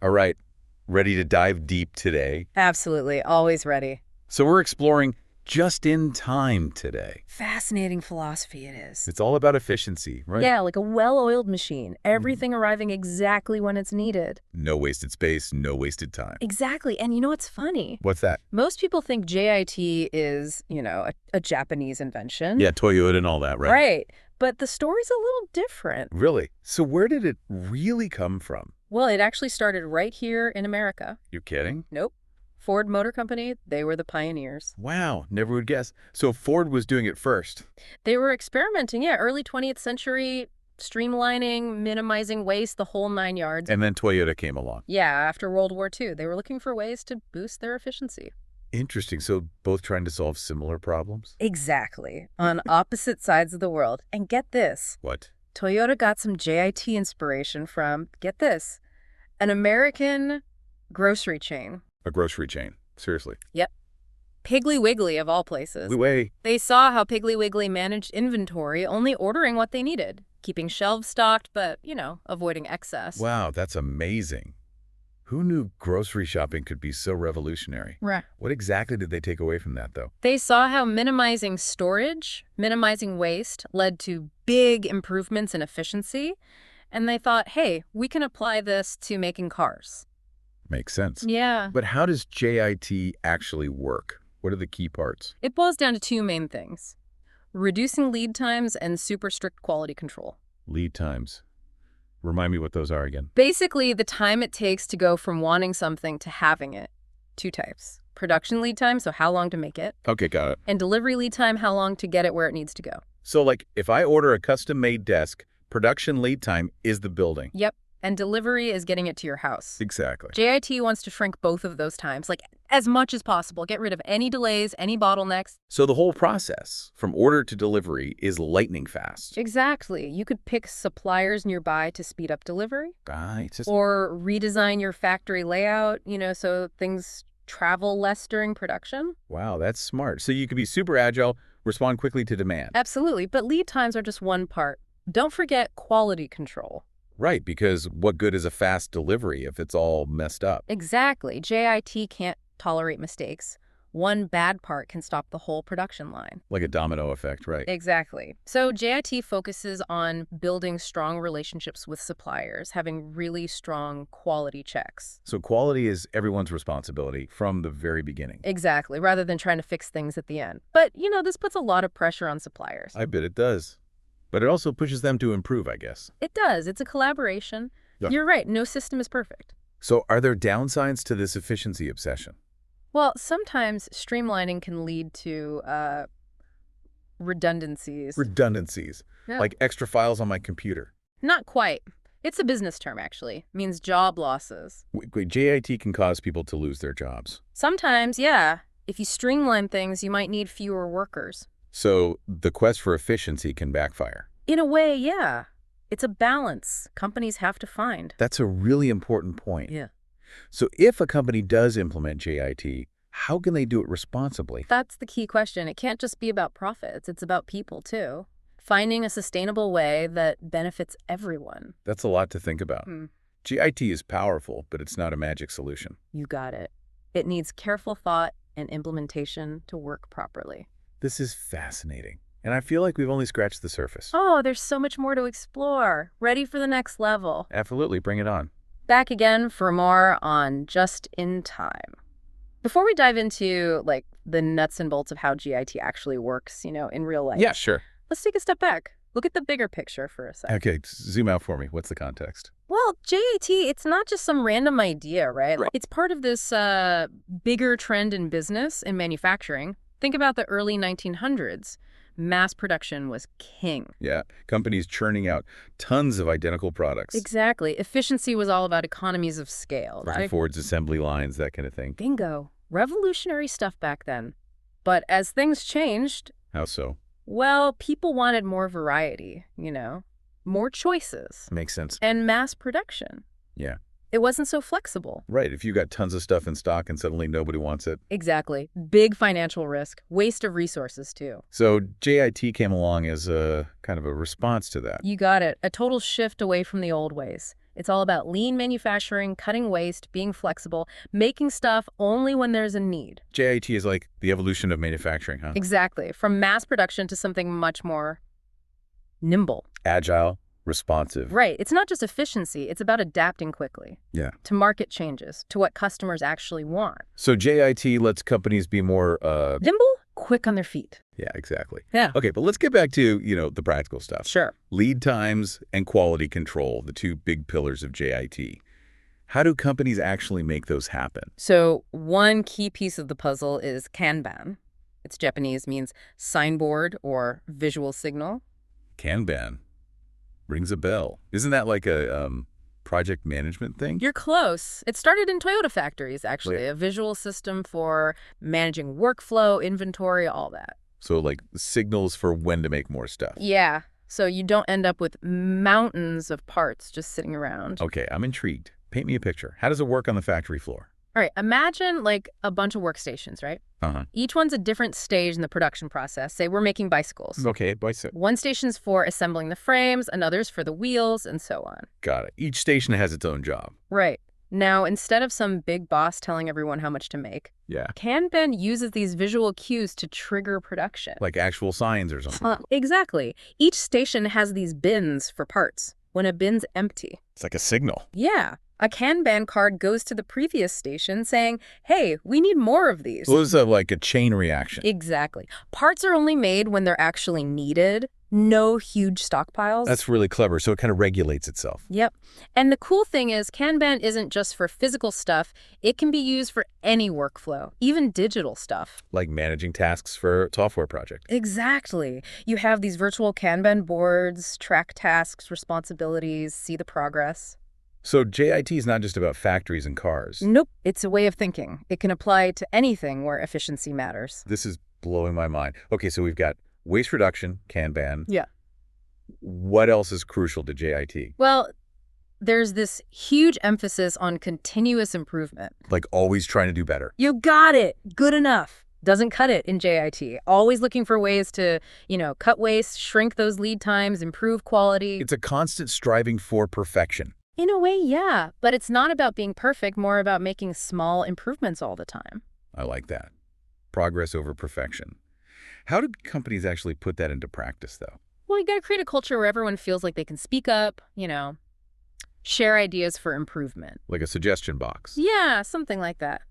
All right, ready to dive deep today? Absolutely. Always ready. So we're exploring just in time today. Fascinating philosophy it is. It's all about efficiency, right? Yeah, like a well-oiled machine. Mhm. Everything arriving exactly when it's needed. No wasted space, no wasted time. Exactly. And you know what's funny? What's that? Most people think JIT is, a Japanese invention. Yeah, Toyota and all that, right? Right. But the story's a little different. Really? So where did it really come from? Well, it actually started right here in America. You kidding? Nope. Ford Motor Company, they were the pioneers. Wow, never would guess. So Ford was doing it first. They were experimenting, yeah, early 20th century, streamlining, minimizing waste, the whole 9 yards. And then Toyota came along. Yeah, after World War II, they were looking for ways to boost their efficiency. Interesting. So both trying to solve similar problems? Exactly. On opposite sides of the world. And get this, What? Toyota got some JIT inspiration from, get this, an American grocery chain. A grocery chain. Seriously. Yep. Piggly Wiggly, of all places. Way. They saw how Piggly Wiggly managed inventory, only ordering what they needed, keeping shelves stocked, but, avoiding excess. Wow, that's amazing. Who knew grocery shopping could be so revolutionary? Right. What exactly did they take away from that, though? They saw how minimizing storage, minimizing waste, led to big improvements in efficiency, and they thought, hey, we can apply this to making cars. Makes sense. Yeah. But how does JIT actually work? What are the key parts? It boils down to two main things: reducing lead times and super strict quality control. Lead times. Remind me what those are again. Basically, the time it takes to go from wanting something to having it. Two types: production lead time, so how long to make it, Okay, got it. and delivery lead time, how long to get it where it needs to go. So, like, if I order a custom-made desk, production lead time is the building. Yep. And delivery is getting it to your house. Exactly. JIT wants to shrink both of those times, like as much as possible. Get rid of any delays, any bottlenecks. So the whole process, from order to delivery, is lightning fast. Exactly. You could pick suppliers nearby to speed up delivery, Right. or redesign your factory layout, so things travel less during production. Wow, that's smart. So you can be super agile, respond quickly to demand. Absolutely. But lead times are just one part. Don't forget quality control. Right, because what good is a fast delivery if it's all messed up? Exactly. JIT can't tolerate mistakes. One bad part can stop the whole production line. Like a domino effect, right? Exactly. So JIT focuses on building strong relationships with suppliers, having really strong quality checks. So quality is everyone's responsibility from the very beginning. Exactly, rather than trying to fix things at the end. But, this puts a lot of pressure on suppliers. I bet it does. But it also pushes them to improve, I guess. It does. It's a collaboration. Yeah. You're right. No system is perfect. So are there downsides to this efficiency obsession? Well, sometimes streamlining can lead to redundancies. Redundancies, Yeah. like extra files on my computer. Not quite. It's a business term, actually. It means job losses. Wait, JIT can cause people to lose their jobs. Sometimes, yeah. If you streamline things, you might need fewer workers. So the quest for efficiency can backfire. In a way, yeah. It's a balance companies have to find. That's a really important point. Yeah. So if a company does implement JIT, how can they do it responsibly? That's the key question. It can't just be about profits. It's about people, too. Finding a sustainable way that benefits everyone. That's a lot to think about. JIT is powerful, but it's not a magic solution. You got it. It needs careful thought and implementation to work properly. This is fascinating, and I feel like we've only scratched the surface. Oh, there's so much more to explore. Ready for the next level. Absolutely, bring it on. Back again for more on Just in Time. Before we dive into, the nuts and bolts of how GIT actually works, in real life. Yeah, sure. Let's take a step back. Look at the bigger picture for a second. Okay, zoom out for me. What's the context? Well, JIT, it's not just some random idea, right? Right. It's part of this bigger trend in business and manufacturing. Think about the early 1900s. Mass production was king. Yeah, companies churning out tons of identical products. Exactly. Efficiency was all about economies of scale. Like Ford's assembly lines, that kind of thing. Bingo. Revolutionary stuff back then. But as things changed, How so? well, people wanted more variety, more choices, Makes sense. and mass production. Yeah. It wasn't so flexible. Right, if you got tons of stuff in stock and suddenly nobody wants it. Exactly. Big financial risk, waste of resources, too. So JIT came along as a kind of a response to that. You got it. A total shift away from the old ways. It's all about lean manufacturing, cutting waste, being flexible, making stuff only when there's a need. JIT is like the evolution of manufacturing, huh? Exactly. From mass production to something much more nimble. Agile, responsive. Right. It's not just efficiency. It's about adapting quickly. Yeah. To market changes, to what customers actually want. So JIT lets companies be more, Nimble, quick on their feet. yeah, exactly. Yeah. Okay, but let's get back to, the practical stuff. Sure. Lead times and quality control, the two big pillars of JIT. How do companies actually make those happen? So one key piece of the puzzle is Kanban. It's Japanese, means signboard or visual signal. Kanban. Rings a bell. Isn't that like a project management thing? You're close. It started in Toyota factories, actually, Yeah. a visual system for managing workflow, inventory, all that. So like signals for when to make more stuff. Yeah, so you don't end up with mountains of parts just sitting around. Okay, I'm intrigued. Paint me a picture. How does it work on the factory floor? All right, imagine like a bunch of workstations, right? Uh-huh. Each one's a different stage in the production process. Say we're making bicycles. Okay, bicycle. One station's for assembling the frames, another's for the wheels, and so on. Got it. Each station has its own job. Right. Now, instead of some big boss telling everyone how much to make, Yeah. Kanban uses these visual cues to trigger production. Like actual signs or something. Exactly. Each station has these bins for parts. When a bin's empty, It's like a signal. yeah, a Kanban card goes to the previous station saying, hey, we need more of these. So it's like a chain reaction. Exactly. Parts are only made when they're actually needed. No huge stockpiles. That's really clever. So it kind of regulates itself. Yep. And the cool thing is Kanban isn't just for physical stuff. It can be used for any workflow, even digital stuff. Like managing tasks for a software project. Exactly. You have these virtual Kanban boards, track tasks, responsibilities, see the progress. So JIT is not just about factories and cars. Nope. It's a way of thinking. It can apply to anything where efficiency matters. This is blowing my mind. Okay, so we've got waste reduction, Kanban. Yeah. What else is crucial to JIT? Well, there's this huge emphasis on continuous improvement. Like always trying to do better. You got it. Good enough. Doesn't cut it in JIT. Always looking for ways to, cut waste, shrink those lead times, improve quality. It's a constant striving for perfection. In a way, yeah. But it's not about being perfect, more about making small improvements all the time. I like that. Progress over perfection. How do companies actually put that into practice, though? Well, you got to create a culture where everyone feels like they can speak up, share ideas for improvement. Like a suggestion box. Yeah, something like that.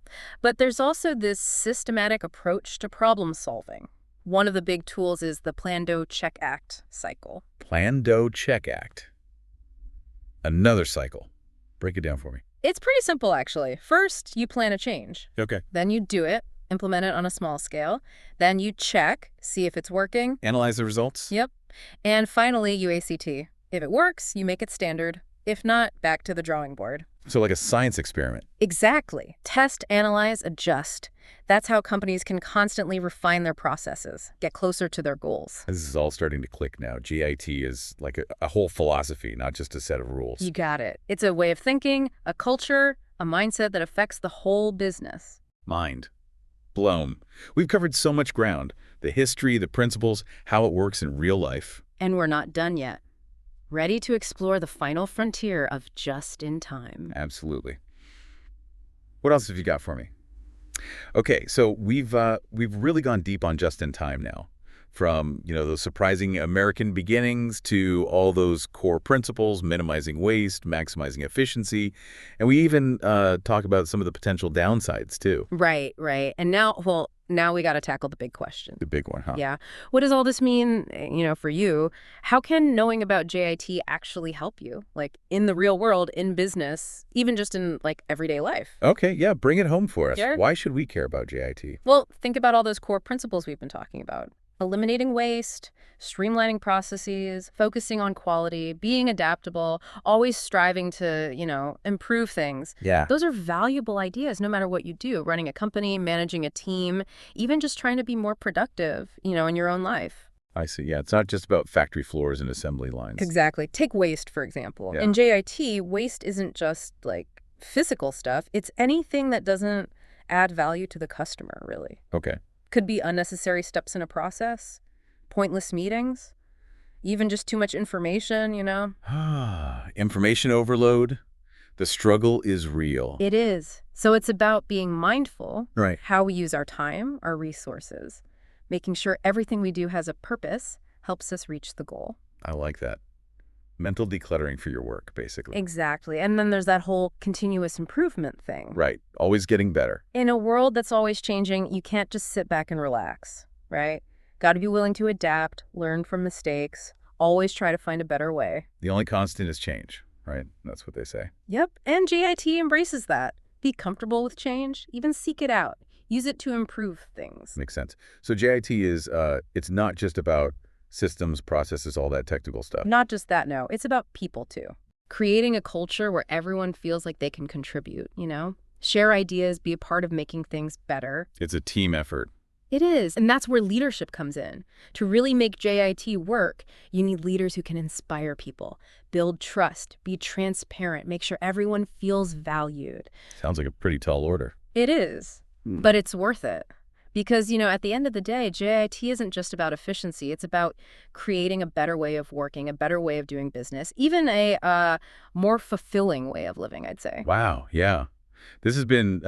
But there's also this systematic approach to problem solving. One of the big tools is the Plan, Do, Check, Act cycle. Plan, Do, Check, Act. Another cycle. Break it down for me. It's pretty simple, actually. First, you plan a change. Okay. Then you do it, implement it on a small scale. Then you check, see if it's working. Analyze the results? Yep. And finally, you ACT. If it works, you make it standard. If not, back to the drawing board. So like a science experiment. Exactly. Test, analyze, adjust. That's how companies can constantly refine their processes, get closer to their goals. This is all starting to click now. JIT is like a whole philosophy, not just a set of rules. You got it. It's a way of thinking, a culture, a mindset that affects the whole business. Mind. Blown. We've covered so much ground. The history, the principles, how it works in real life. And we're not done yet. Ready to explore the final frontier of just-in-time. Absolutely. What else have you got for me? Okay, so we've really gone deep on just-in-time now. From, those surprising American beginnings to all those core principles, minimizing waste, maximizing efficiency. And we even talk about some of the potential downsides, too. Right. And now we got to tackle the big question. The big one, huh? Yeah. What does all this mean, for you? How can knowing about JIT actually help you? Like, in the real world, in business, even just in, everyday life? Okay, yeah, bring it home for us. Sure. Why should we care about JIT? Well, think about all those core principles we've been talking about. Eliminating waste, streamlining processes, focusing on quality, being adaptable, always striving to, improve things. Yeah. Those are valuable ideas no matter what you do, running a company, managing a team, even just trying to be more productive, in your own life. I see. Yeah, it's not just about factory floors and assembly lines. Exactly. Take waste, for example. Yeah. In JIT, waste isn't just physical stuff. It's anything that doesn't add value to the customer, really. Okay. Could be unnecessary steps in a process, pointless meetings. Even just too much information, you know? Information overload. The struggle is real. It is. So it's about being mindful, Right. how we use our time, our resources, making sure everything we do has a purpose, helps us reach the goal. I like that. Mental decluttering for your work, basically. Exactly. And then there's that whole continuous improvement thing. Right. Always getting better. In a world that's always changing, you can't just sit back and relax, right? Got to be willing to adapt, learn from mistakes, always try to find a better way. The only constant is change, right? That's what they say. Yep, and JIT embraces that. Be comfortable with change, even seek it out. Use it to improve things. Makes sense. So JIT is, it's not just about systems, processes, all that technical stuff. Not just that, no. It's about people, too. Creating a culture where everyone feels like they can contribute, you know? Share ideas, be a part of making things better. It's a team effort. It is, and that's where leadership comes in. To really make JIT work, you need leaders who can inspire people, build trust, be transparent, make sure everyone feels valued. Sounds like a pretty tall order. It is, but it's worth it. Because, you know, at the end of the day, JIT isn't just about efficiency. It's about creating a better way of working, a better way of doing business, even a more fulfilling way of living, I'd say. Wow, yeah. This has been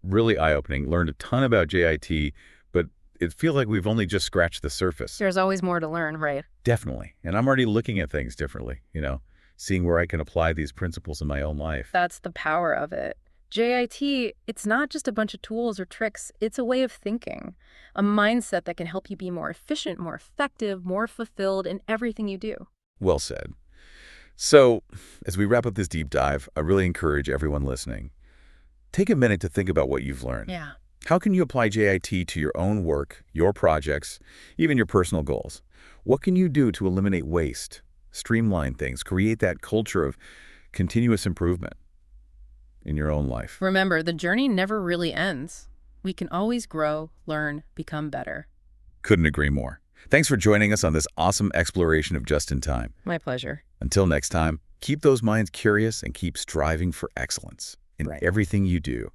really eye-opening. Learned a ton about JIT, but it feels like we've only just scratched the surface. There's always more to learn, right? Definitely. And I'm already looking at things differently, you know, seeing where I can apply these principles in my own life. That's the power of it. JIT, it's not just a bunch of tools or tricks. It's a way of thinking, a mindset that can help you be more efficient, more effective, more fulfilled in everything you do. Well said. So, as we wrap up this deep dive, I really encourage everyone listening, take a minute to think about what you've learned. Yeah. How can you apply JIT to your own work, your projects, even your personal goals? What can you do to eliminate waste, streamline things, create that culture of continuous improvement in your own life? Remember, the journey never really ends. We can always grow, learn, become better. Couldn't agree more. Thanks for joining us on this awesome exploration of just in time. My pleasure. Until next time, keep those minds curious and keep striving for excellence in everything you do.